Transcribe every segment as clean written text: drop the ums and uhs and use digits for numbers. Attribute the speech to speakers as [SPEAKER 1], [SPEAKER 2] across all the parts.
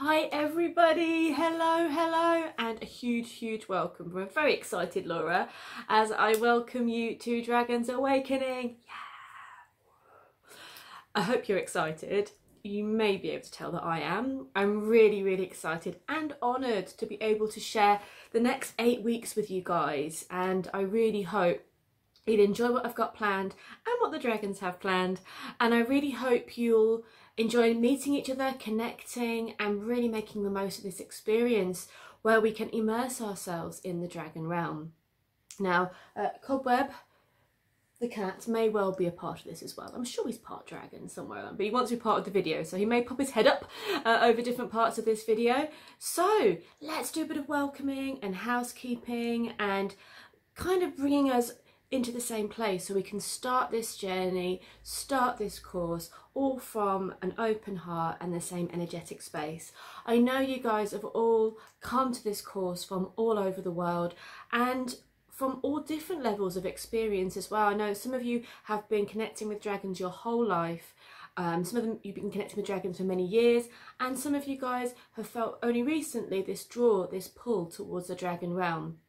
[SPEAKER 1] Hi everybody, hello, and a huge welcome. We're very excited, Laura, as I welcome you to Dragon's Awakening. Yeah. I hope you're excited. You may be able to tell that I am. I'm really excited and honoured to be able to share the next 8 weeks with you guys, and I really hope you'll enjoy what I've got planned and what the dragons have planned, and I really hope you'll enjoy meeting each other, connecting, and really making the most of this experience where we can immerse ourselves in the dragon realm. Now, Cobweb, the cat, may well be a part of this as well. I'm sure he's part dragon somewhere, but he wants to be part of the video, so he may pop his head up over different parts of this video. So let's do a bit of welcoming and housekeeping and kind of bringing us into the same place so we can start this journey, start this course, all from an open heart and the same energetic space. I know you guys have all come to this course from all over the world and from all different levels of experience as well. I know some of you have been connecting with dragons your whole life. Some of them you've been connecting with dragons for many years, and some of you guys have felt only recently this draw, this pull towards the dragon realm.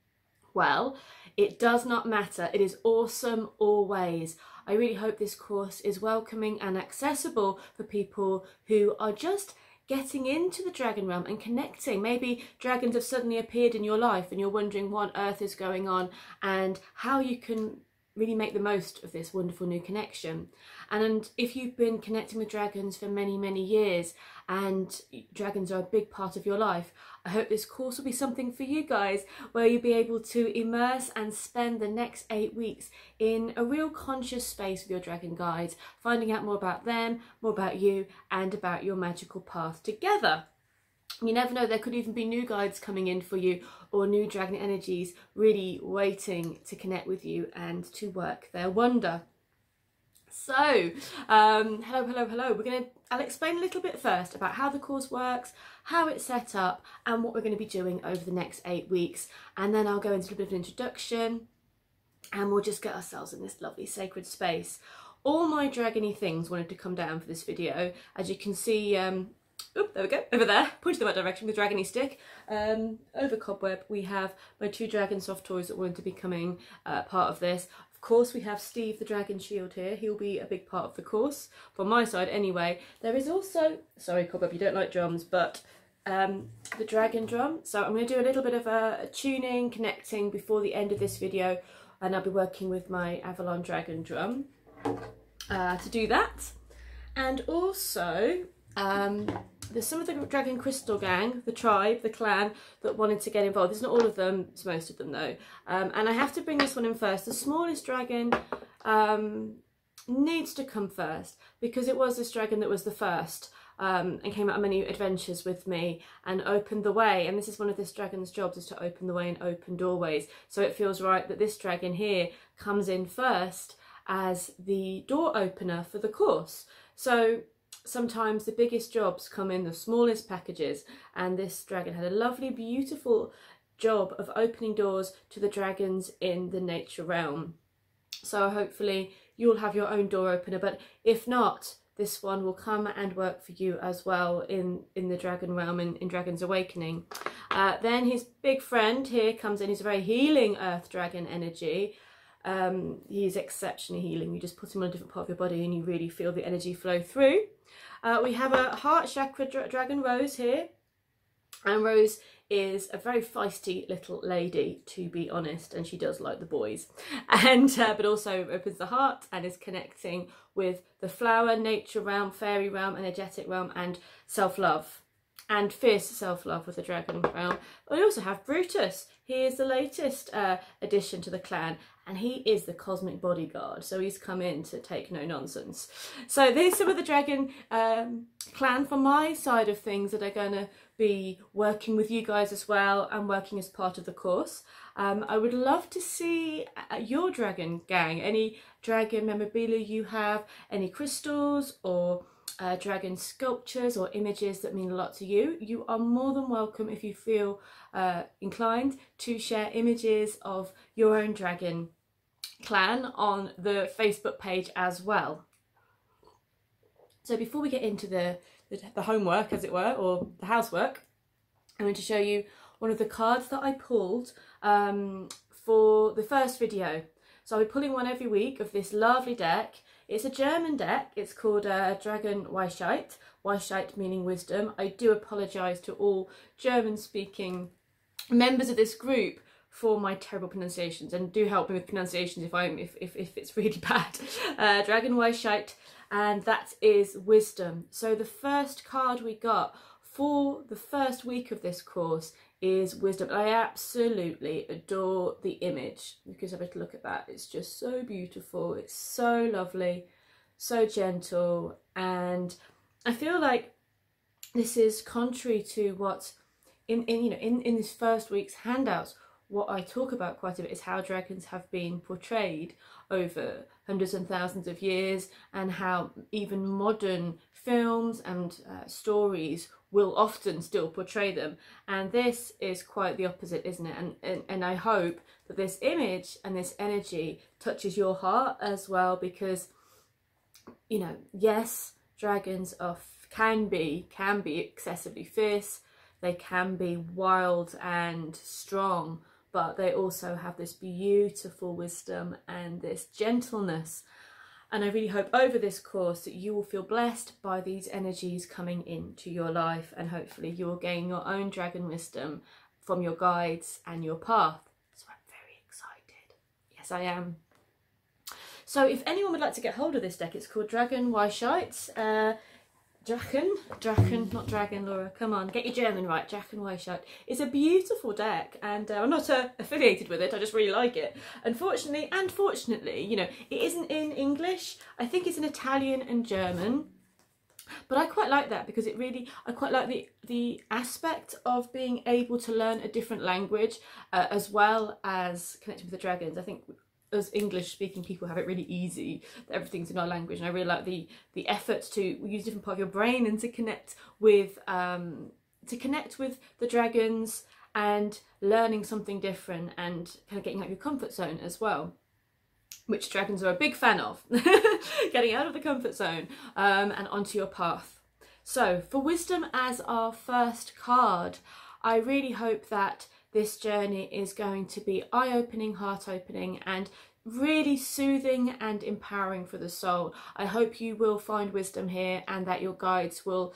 [SPEAKER 1] Well, it does not matter. It is awesome always. I really hope this course is welcoming and accessible for people who are just getting into the dragon realm and connecting. Maybe dragons have suddenly appeared in your life and you're wondering what on earth is going on and how you can really make the most of this wonderful new connection. And if you've been connecting with dragons for many years and dragons are a big part of your life, I hope this course will be something for you guys where you'll be able to immerse and spend the next 8 weeks in a real conscious space with your dragon guides, finding out more about them, more about you, and about your magical path together. You never know, there could even be new guides coming in for you or new dragon energies really waiting to connect with you and to work their wonder. So, hello. I'll explain a little bit first about how the course works, how it's set up, and what we're going to be doing over the next 8 weeks. And then I'll go into a bit of an introduction and we'll just get ourselves in this lovely sacred space. All my dragony things wanted to come down for this video. As you can see, oop, there we go, over there, pointing in the right direction with the dragony stick. Over Cobweb, we have my 2 dragon soft toys that wanted to be coming part of this. Of course, we have Steve the Dragon Shield here. He'll be a big part of the course, from my side anyway. There is also, sorry Cobweb, you don't like drums, but the dragon drum. So I'm going to do a little bit of a tuning, connecting before the end of this video, and I'll be working with my Avalon dragon drum to do that. And also, there's some of the Dragon Crystal gang, the tribe, the clan, that wanted to get involved. It's not all of them, it's most of them though. And I have to bring this one in first. The smallest dragon needs to come first because it was this dragon that was the first and came out on many adventures with me and opened the way. And this is one of this dragon's jobs, is to open the way and open doorways. So it feels right that this dragon here comes in first as the door opener for the course. So sometimes the biggest jobs come in the smallest packages, and this dragon had a lovely, beautiful job of opening doors to the dragons in the nature realm. So hopefully you'll have your own door opener, but if not, this one will come and work for you as well in the dragon realm, in Dragon's Awakening. Then his big friend here comes in. He's a very healing earth dragon energy. He's exceptionally healing. You just put him on a different part of your body and you really feel the energy flow through. We have a heart chakra dragon, Rose, here, and Rose is a very feisty little lady, to be honest, and she does like the boys, and but also opens the heart and is connecting with the flower, nature realm, fairy realm, energetic realm, and self-love, and fierce self-love with the dragon realm. We also have Brutus. He is the latest addition to the clan, and he is the cosmic bodyguard, so he's come in to take no nonsense. So there's some of the dragon clan from my side of things that are going to be working with you guys as well and working as part of the course. I would love to see your dragon gang, any dragon memorabilia you have, any crystals or dragon sculptures or images that mean a lot to you. You are more than welcome, if you feel inclined, to share images of your own dragon clan on the Facebook page as well. So before we get into the the homework, as it were, or the housework, I'm going to show you one of the cards that I pulled for the first video. So I'll be pulling one every week of this lovely deck. It's a German deck. It's called Dragon Weisheit. Weisheit meaning wisdom. I do apologise to all German-speaking members of this group for my terrible pronunciations, and do help me with pronunciations if it's really bad. Dragon Weisheit, and that is wisdom. So the first card we got for the first week of this course is wisdom. I absolutely adore the image, because have a look at that. It's just so beautiful. It's so lovely, so gentle, and I feel like this is contrary to what in this first week's handouts. What I talk about quite a bit is how dragons have been portrayed over hundreds and thousands of years, and how even modern films and stories will often still portray them. And this is quite the opposite, isn't it? And I hope that this image and this energy touches your heart as well, because, you know, yes, dragons can be excessively fierce, they can be wild and strong, but they also have this beautiful wisdom and this gentleness. And I really hope over this course that you will feel blessed by these energies coming into your life, and hopefully you will gain your own dragon wisdom from your guides and your path. So I'm very excited. Yes, I am. So if anyone would like to get hold of this deck, it's called Dragon Weisheit. Drachen, not dragon, Laura, come on, get your German right. Drachen Weisheit. It's a beautiful deck, and I'm not affiliated with it, I just really like it. Unfortunately and fortunately, you know, it isn't in English. I think it's in Italian and German, but I quite like that, because I quite like the aspect of being able to learn a different language as well as connecting with the dragons. I think as English speaking people have it really easy, that everything's in our language, and I really like the effort to use different part of your brain and to connect with the dragons and learning something different, and kind of getting out of your comfort zone as well, which dragons are a big fan of. Getting out of the comfort zone and onto your path. So for wisdom as our first card, I really hope that this journey is going to be eye-opening, heart-opening, and really soothing and empowering for the soul. I hope you will find wisdom here, and that your guides will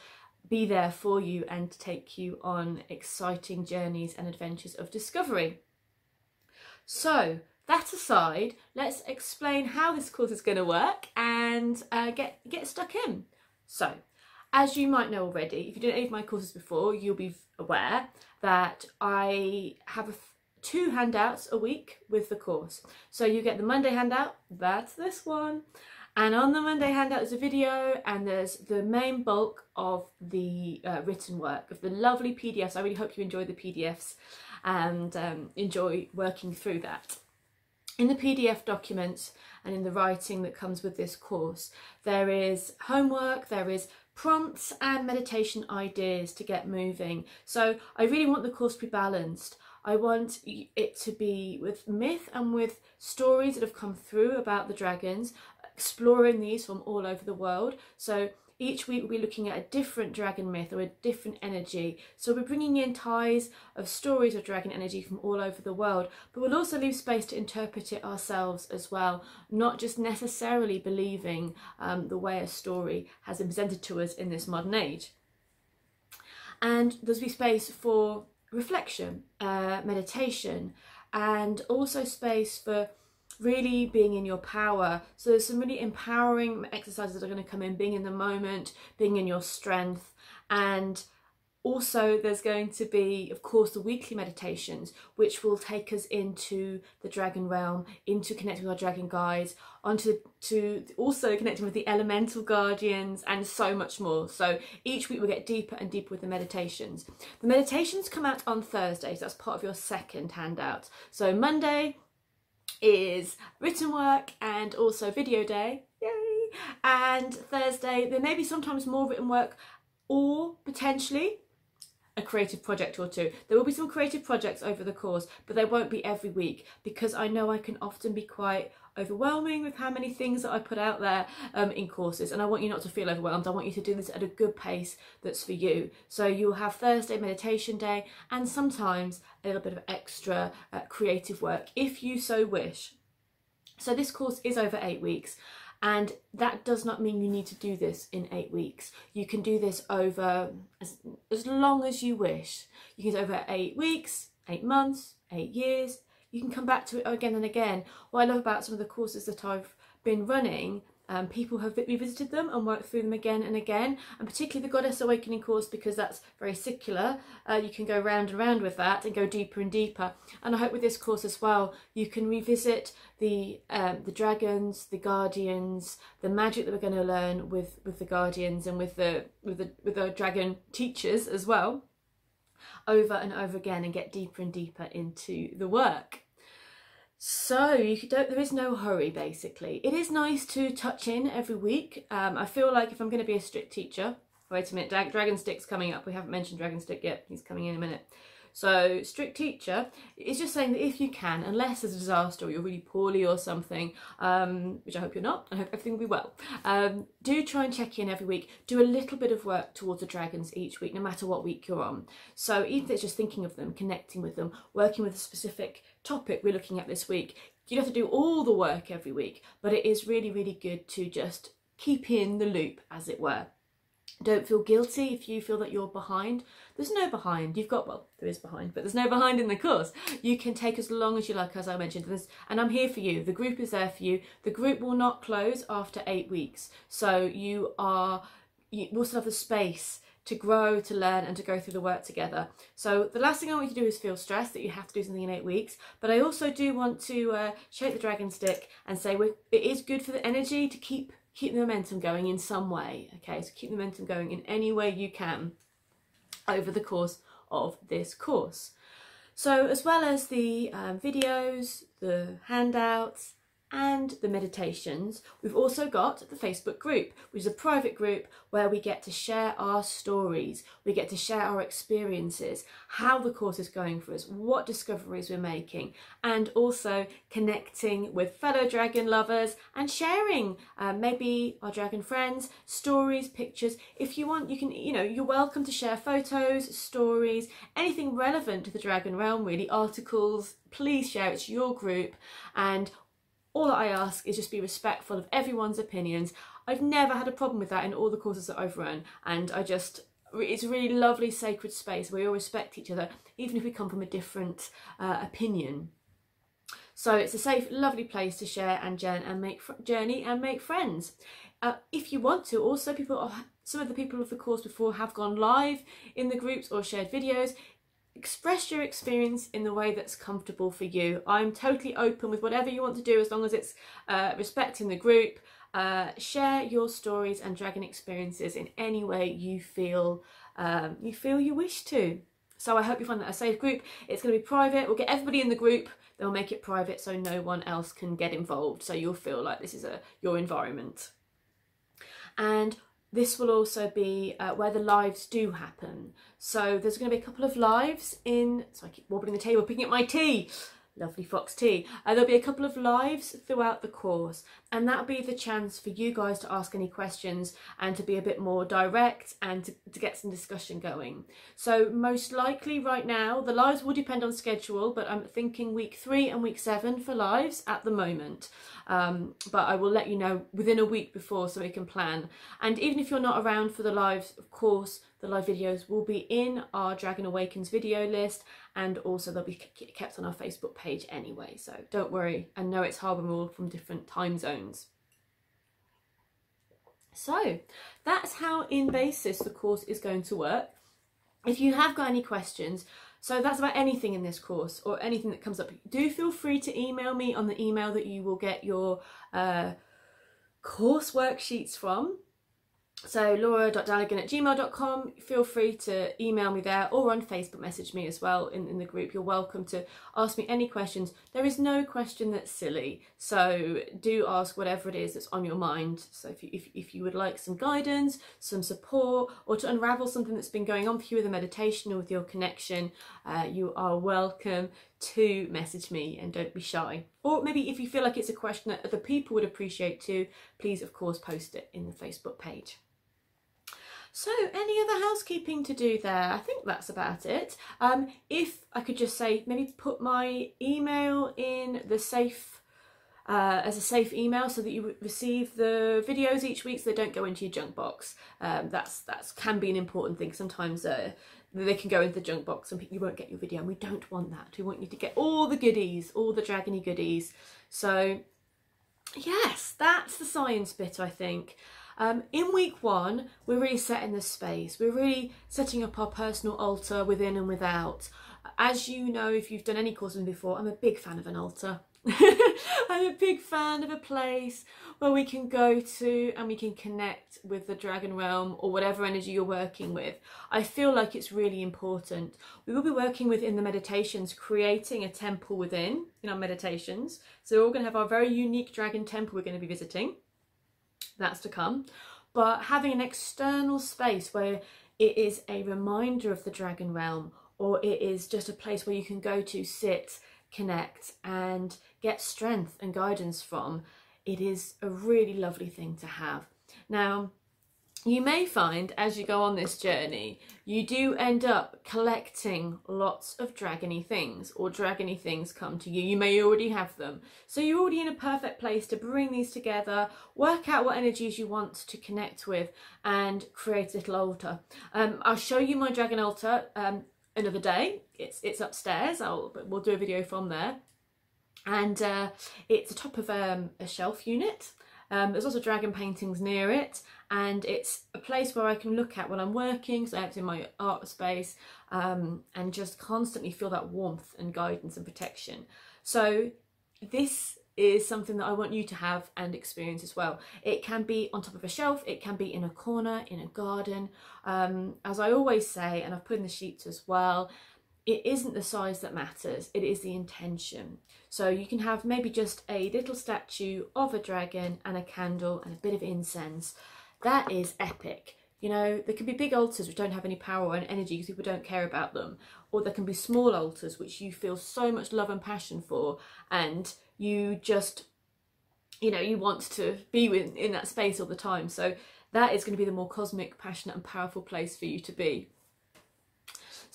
[SPEAKER 1] be there for you and take you on exciting journeys and adventures of discovery. So that aside, let's explain how this course is going to work and get stuck in. So, as you might know already, if you did any of my courses before, you'll be aware that I have 2 handouts a week with the course. So you get the Monday handout, that's this one, and on the Monday handout is a video, and there's the main bulk of the written work, of the lovely PDFs. I really hope you enjoy the PDFs and enjoy working through that. In the PDF documents and in the writing that comes with this course, there is homework, there is prompts and meditation ideas to get moving. So I really want the course to be balanced. I want it to be with myth and with stories that have come through about the dragons, exploring these from all over the world. So each week we'll be looking at a different dragon myth or a different energy. So we're bringing in ties of stories of dragon energy from all over the world, but we'll also leave space to interpret it ourselves as well, not just necessarily believing the way a story has been presented to us in this modern age. And there'll be space for reflection, meditation, and also space for really being in your power. So there's some really empowering exercises that are going to come in, being in the moment, being in your strength. And also there's going to be, of course, the weekly meditations, which will take us into the dragon realm, into connecting with our dragon guides, to also connecting with the elemental guardians, and so much more. So each week we'll get deeper and deeper with the meditations. The meditations come out on Thursdays. That's part of your second handout. So Monday is written work and also video day, yay! And Thursday there may be sometimes more written work, or potentially a creative project or two. There will be some creative projects over the course, but they won't be every week, because I know I can often be quite overwhelming with how many things that I put out there in courses, and I want you not to feel overwhelmed. I want you to do this at a good pace that's for you. So you'll have Thursday meditation day, and sometimes a little bit of extra creative work if you so wish. So this course is over 8 weeks. And that does not mean you need to do this in 8 weeks. You can do this over as long as you wish. You can do it over 8 weeks, 8 months, 8 years. You can come back to it again and again. What I love about some of the courses that I've been running, people have revisited them and worked through them again and again, and particularly the Goddess Awakening course, because that's very secular. You can go round and round with that and go deeper and deeper. And I hope with this course as well, you can revisit the dragons, the guardians, the magic that we're going to learn with the guardians and with the dragon teachers as well, over and over again, and get deeper and deeper into the work. So there is no hurry, basically. It is nice to touch in every week. I feel like if I'm going to be a strict teacher, wait a minute, Dragon Stick's coming up. We haven't mentioned Dragon Stick yet. He's coming in a minute. So strict teacher is just saying that if you can, unless there's a disaster or you're really poorly or something, which I hope you're not, I hope everything will be well, do try and check in every week. Do a little bit of work towards the dragons each week, no matter what week you're on. So even if it's just thinking of them, connecting with them, working with a specific topic we're looking at this week, you don't have to do all the work every week, but it is really, really good to just keep in the loop, as it were. Don't feel guilty if you feel that you're behind. There's no behind. Well, there is behind, but there's no behind in the course. You can take as long as you like, as I mentioned, and I'm here for you. The group is there for you. The group will not close after 8 weeks. So you will still have the space to grow, to learn, and to go through the work together. So the last thing I want you to do is feel stressed that you have to do something in 8 weeks. But I also do want to shake the dragon stick and say it is good for the energy to keep the momentum going in some way. Okay, so keep the momentum going in any way you can over the course of this course. So as well as the videos, the handouts, and the meditations, we've also got the Facebook group, which is a private group where we get to share our stories, we get to share our experiences, how the course is going for us, what discoveries we're making, and also connecting with fellow dragon lovers and sharing maybe our dragon friends, stories, pictures. If you want, you can, you're welcome to share photos, stories, anything relevant to the dragon realm, really, articles. Please share. It's your group, and all that I ask is just be respectful of everyone's opinions. I've never had a problem with that in all the courses that I've run, and it's a really lovely sacred space where we all respect each other, even if we come from a different opinion. So it's a safe, lovely place to share and journey and make friends. If you want to, also some of the people of the course before have gone live in the groups or shared videos. Express your experience in the way that's comfortable for you. I'm totally open with whatever you want to do, as long as it's respecting the group. Share your stories and dragon experiences in any way you feel you wish to. So I hope you find that a safe group. It's going to be private. We'll get everybody in the group, then we'll make it private so no one else can get involved. So you'll feel like this is your environment. And this will also be where the lives do happen. So there's going to be a couple of lives so I keep wobbling the table, picking up my tea. Lovely fox tea. There'll be a couple of lives throughout the course, and that'll be the chance for you guys to ask any questions and to be a bit more direct and to get some discussion going. So most likely right now, the lives will depend on schedule, but I'm thinking week 3 and week 7 for lives at the moment. But I will let you know within a week before so we can plan. And even if you're not around for the lives, of course, the live videos will be in our Dragon Awakens video list, and also they'll be kept on our Facebook page anyway. So don't worry. I know it's hard when we're all from different time zones. So that's how in basis the course is going to work. If you have got any questions, so that's about anything in this course or anything that comes up, do feel free to email me on the email that you will get your course worksheets from. So laura.daligan@gmail.com, feel free to email me there, or on Facebook message me as well in the group. You're welcome to ask me any questions. There is no question that's silly, so do ask whatever it is that's on your mind. So if you would like some guidance, some support, or to unravel something that's been going on for you with a meditation or with your connection, you are welcome to message me, and don't be shy. Or maybe if you feel like it's a question that other people would appreciate too, please of course post it in the Facebook page. So any other housekeeping to do there? I think that's about it. If I could just say, maybe put my email in the safe, as a safe email, so that you receive the videos each week, so they don't go into your junk box. That's can be an important thing. Sometimes they can go into the junk box and you won't get your video, and we don't want that. We want you to get all the goodies, all the dragony goodies. So yes, that's the science bit, I think. In week 1, we're really setting the space. We're really setting up our personal altar within and without. As you know, if you've done any courses before, I'm a big fan of an altar. I'm a big fan of a place where we can go to and we can connect with the dragon realm or whatever energy you're working with. I feel like it's really important. We will be working within the meditations, creating a temple within in our meditations. So we're all going to have our very unique dragon temple we're going to be visiting. That's to come. But having an external space where it is a reminder of the dragon realm, or it is just a place where you can go to sit, connect and get strength and guidance from, it is a really lovely thing to have. Now, you may find as you go on this journey, you do end up collecting lots of dragony things, or dragony things come to you. You may already have them. So you're already in a perfect place to bring these together, work out what energies you want to connect with, and create a little altar. I'll show you my dragon altar another day. It's upstairs. We'll do a video from there. And it's atop of a shelf unit. There's also dragon paintings near it, and it's a place where I can look at when I'm working, so I have it in my art space, and just constantly feel that warmth and guidance and protection. So this is something that I want you to have and experience as well. It can be on top of a shelf, it can be in a corner, in a garden. As I always say, and I've put in the sheets as well, it isn't the size that matters, it is the intention. So you can have maybe just a little statue of a dragon and a candle and a bit of incense. That is epic. You know, there can be big altars which don't have any power or energy because people don't care about them. Or there can be small altars which you feel so much love and passion for, and you just, you know, you want to be in that space all the time. So that is going to be the more cosmic, passionate and powerful place for you to be.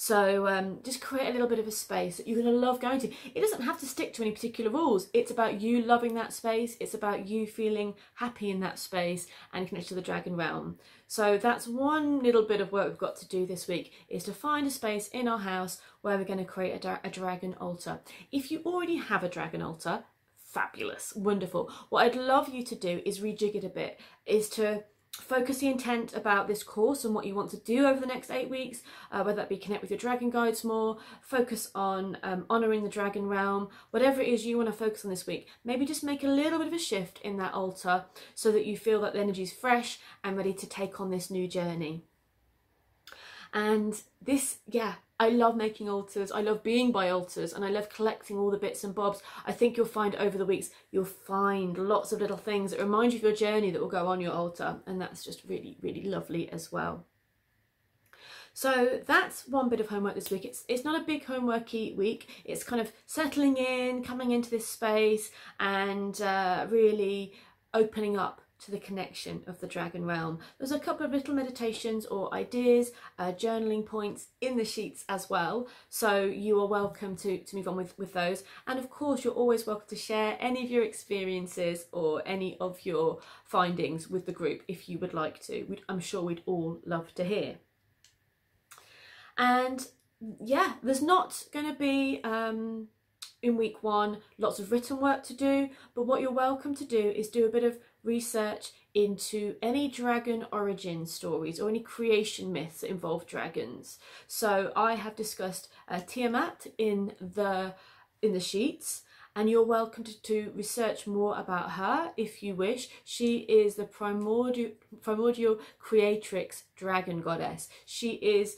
[SPEAKER 1] So just create a little bit of a space that you're going to love going to. It doesn't have to stick to any particular rules. It's about you loving that space. It's about you feeling happy in that space and connected to the dragon realm. So that's one little bit of work we've got to do this week, is to find a space in our house where we're going to create a dragon altar. If you already have a dragon altar, fabulous, wonderful. What I'd love you to do is rejig it a bit, is to focus the intent about this course and what you want to do over the next 8 weeks, whether that be connect with your dragon guides more, focus on honouring the dragon realm, whatever it is you want to focus on this week. Maybe just make a little bit of a shift in that altar so that you feel that the energy is fresh and ready to take on this new journey. And this, yeah, I love making altars, I love being by altars, and I love collecting all the bits and bobs. I think you'll find over the weeks, you'll find lots of little things that remind you of your journey that will go on your altar, and that's just really, really lovely as well. So that's one bit of homework this week. It's not a big homeworky week. It's kind of settling in, coming into this space, and really opening up to the connection of the dragon realm. There's a couple of little meditations or ideas, journaling points in the sheets as well, so you are welcome to move on with those. And of course you're always welcome to share any of your experiences or any of your findings with the group if you would like to. I'm sure we'd all love to hear. And yeah, there's not going to be in week 1 lots of written work to do, but what you're welcome to do is do a bit of research into any dragon origin stories or any creation myths that involve dragons. So I have discussed Tiamat in the sheets, and you're welcome to research more about her if you wish. She is the primordial creatrix dragon goddess. She is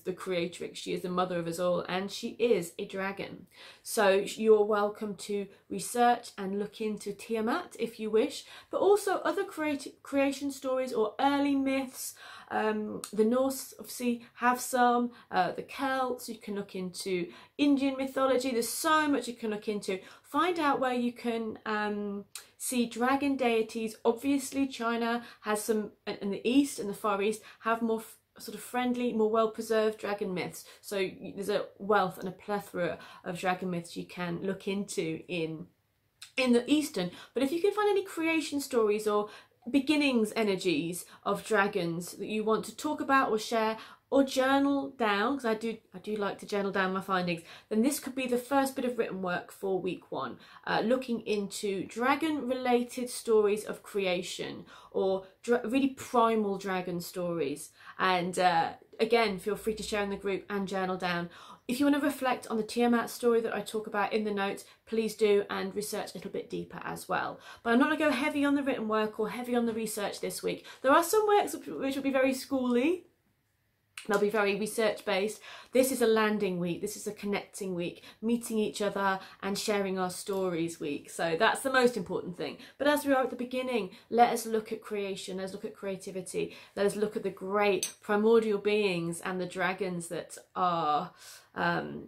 [SPEAKER 1] the creatrix, she is the mother of us all, and she is a dragon. So you're welcome to research and look into Tiamat if you wish, but also other creation stories or early myths. The Norse obviously have some, the Celts, you can look into Indian mythology. There's so much you can look into. Find out where you can see dragon deities. Obviously China has some, in the East and the Far East have more sort of friendly, more well-preserved dragon myths. So there's a wealth and a plethora of dragon myths you can look into in the Eastern. But if you can find any creation stories or beginnings energies of dragons that you want to talk about or share or journal down, because I do like to journal down my findings, then this could be the first bit of written work for week 1, looking into dragon related stories of creation or really primal dragon stories. And again, feel free to share in the group and journal down. If you want to reflect on the Tiamat story that I talk about in the notes, please do, and research a little bit deeper as well. But I'm not going to go heavy on the written work or heavy on the research this week. There are some works which will be very schooly. They'll be very research based. This is a landing week. This is a connecting week, meeting each other and sharing our stories week. So that's the most important thing. But as we are at the beginning, let us look at creation. Let's look at creativity. Let us look at the great primordial beings and the dragons that are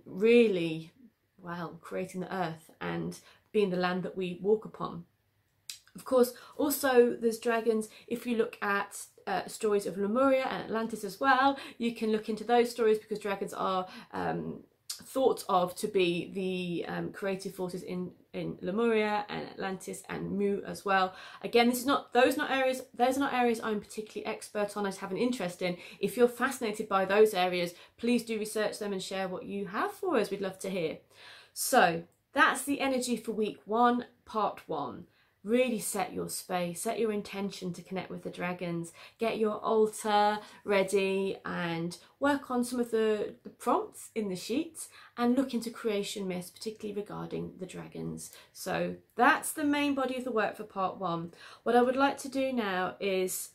[SPEAKER 1] really, well, creating the earth and being the land that we walk upon. Of course, also there's dragons. If you look at stories of Lemuria and Atlantis as well, you can look into those stories, because dragons are thought of to be the creative forces in Lemuria and Atlantis and Mu as well. Again, those are not areas I'm particularly expert on. I just have an interest in. If you're fascinated by those areas, please do research them and share what you have for us. We'd love to hear. So that's the energy for week 1, part 1. Really set your space, set your intention to connect with the dragons, get your altar ready and work on some of the prompts in the sheets and look into creation myths, particularly regarding the dragons. So that's the main body of the work for part 1. What I would like to do now is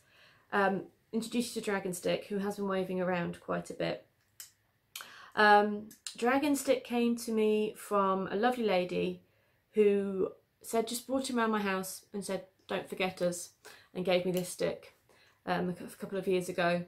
[SPEAKER 1] introduce you to Dragonstick, who has been waving around quite a bit. Dragonstick came to me from a lovely lady who just brought him around my house and said, "Don't forget us," and gave me this stick a couple of years ago.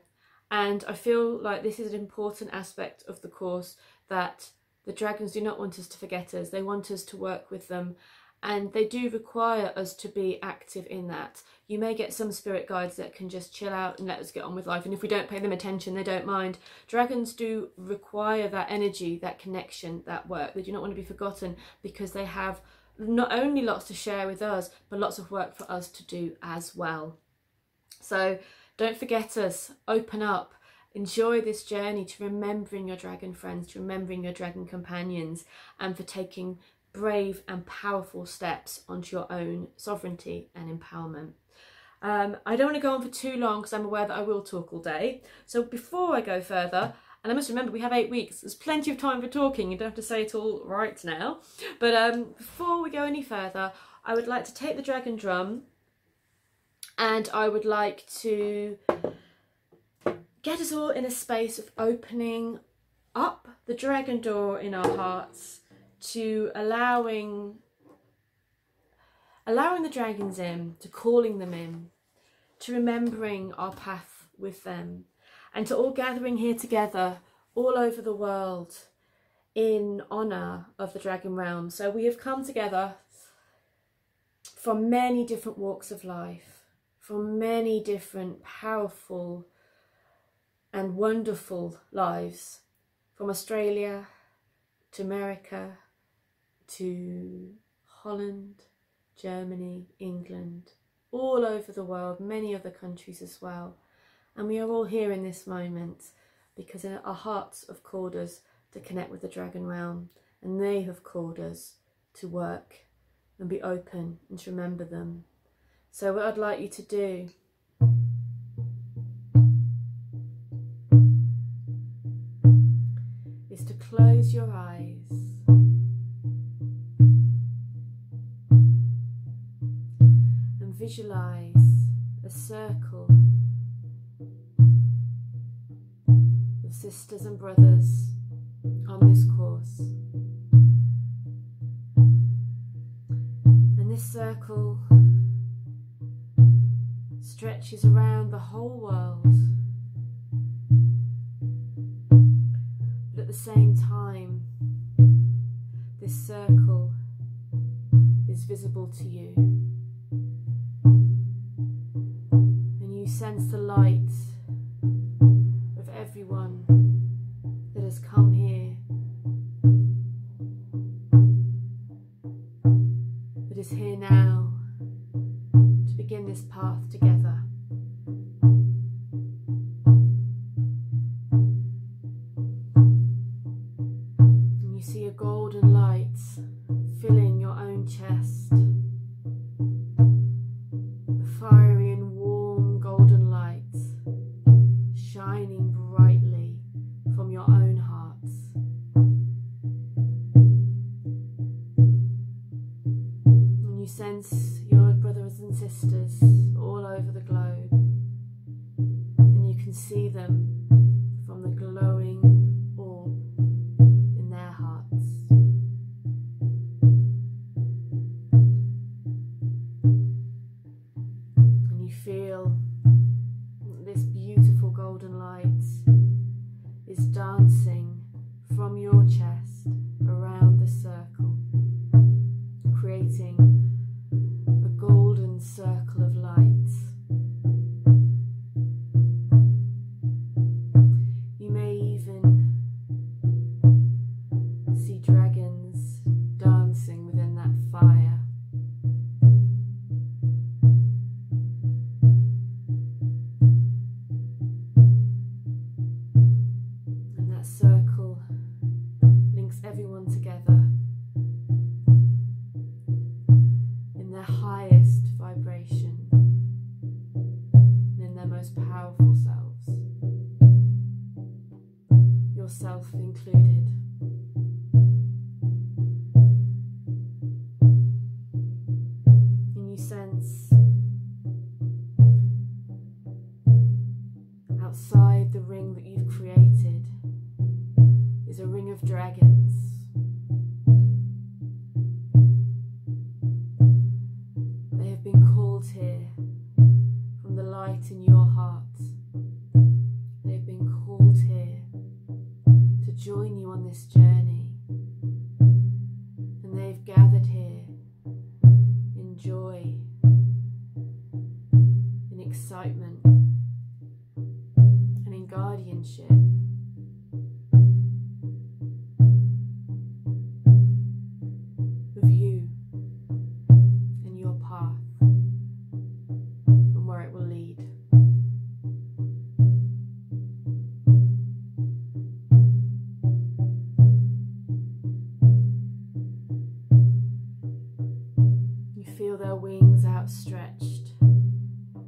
[SPEAKER 1] And I feel like this is an important aspect of the course, that the dragons do not want us to forget us. They want us to work with them, and they do require us to be active in that. You may get some spirit guides that can just chill out and let us get on with life, and if we don't pay them attention, they don't mind. Dragons do require that energy, that connection, that work. They do not want to be forgotten, because they have not only lots to share with us, but lots of work for us to do as well. So don't forget us, open up, enjoy this journey to remembering your dragon friends, to remembering your dragon companions, and for taking brave and powerful steps onto your own sovereignty and empowerment. I don't want to go on for too long, because I'm aware that I will talk all day. So before I go further, and I must remember we have 8 weeks, there's plenty of time for talking, you don't have to say it all right now. But before we go any further, I would like to take the dragon drum, and I would like to get us all in a space of opening up the dragon door in our hearts, to allowing the dragons in, to calling them in, to remembering our path with them, and to all gathering here together all over the world in honour of the dragon realm. So we have come together from many different walks of life, from many different powerful and wonderful lives, from Australia to America to Holland, Germany, England, all over the world, many other countries as well. And we are all here in this moment because our hearts have called us to connect with the dragon realm, and they have called us to work and be open and to remember them. So what I'd like you to do is to close your eyes visualize a circle of sisters and brothers on this course. And this circle stretches around the whole world, but at the same time, this circle is visible to you, and you sense the light of everyone that has come here, that is here now to begin this path together. And you see a golden light filling your own chest, a fiery and warm golden light shining brightly from your own hearts. And you sense your brothers and sisters all over the globe, and you can see them from the glowing orb in their hearts. And you feel this beautiful golden light is dancing from your chest around the circle, creating a golden circle of light. You may even see dragons dancing within that fire. And that circle links everyone together in their highest vibration and in their most powerful selves, yourself included. And you sense outside the ring that you've created is a ring of dragons. They have been called here from the light in your heart. They have been called here to join you on this journey, and they've gathered here in joy, in excitement, and in guardianship. Of you and your path and where it will lead. You feel their wings outstretched,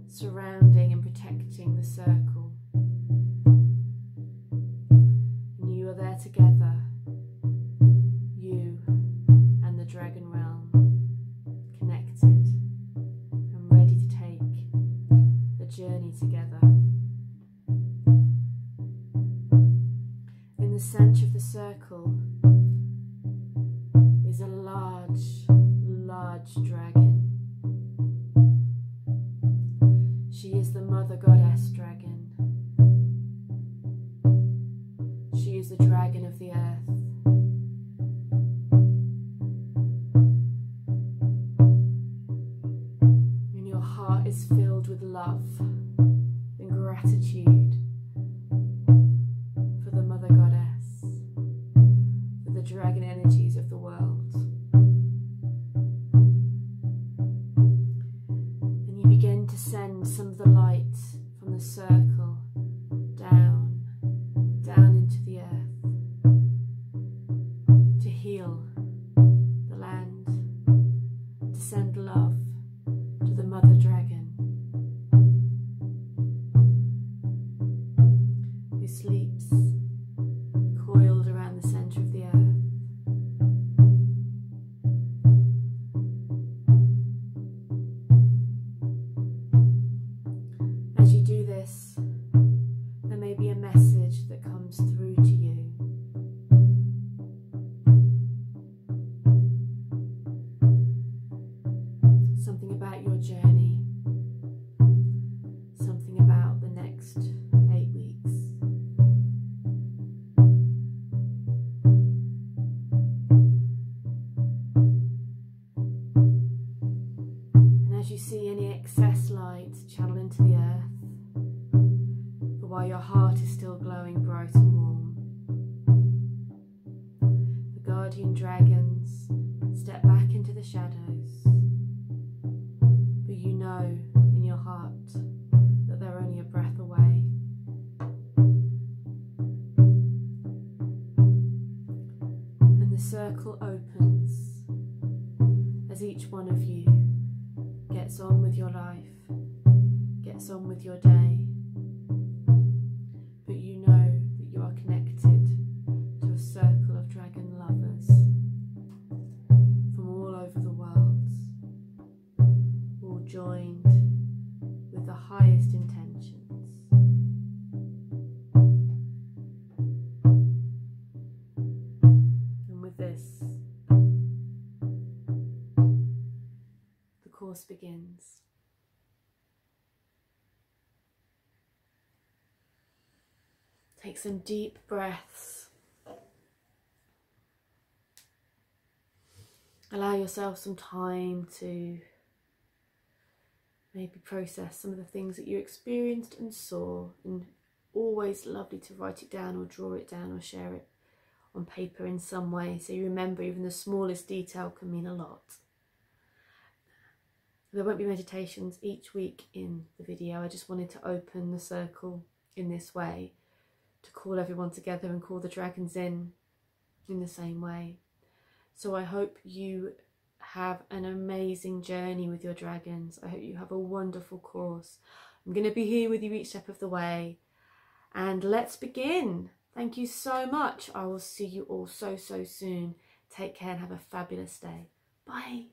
[SPEAKER 1] surrounding and protecting the circle. And you are there together, you and the dragon realm, connected and ready to take a journey together. In the centre of the circle is a large dragon. She is the mother goddess dragon. She is the dragon of the earth. And your heart is filled with love and gratitude for the mother goddess, for the dragon energies of the world. And you begin to send some of the light from the circle down into the earth to heal the land, to send love to the mother dragon. dragons step back into the shadows, but you know in your heart that they're only a breath away. And the circle opens as each one of you gets on with your life, gets on with your day, but you know that you are connected to a circle of dragon lovers from all over the world, all joined with the highest intentions. And with this, the course begins. Take some deep breaths. Allow yourself some time to maybe process some of the things that you experienced and saw, and always lovely to write it down or draw it down or share it on paper in some way, so you remember even the smallest detail can mean a lot. There won't be meditations each week in the video. I just wanted to open the circle in this way, to call everyone together and call the dragons in the same way. So I hope you have an amazing journey with your dragons. I hope you have a wonderful course. I'm going to be here with you each step of the way. And let's begin. Thank you so much. I will see you all so soon. Take care and have a fabulous day. Bye.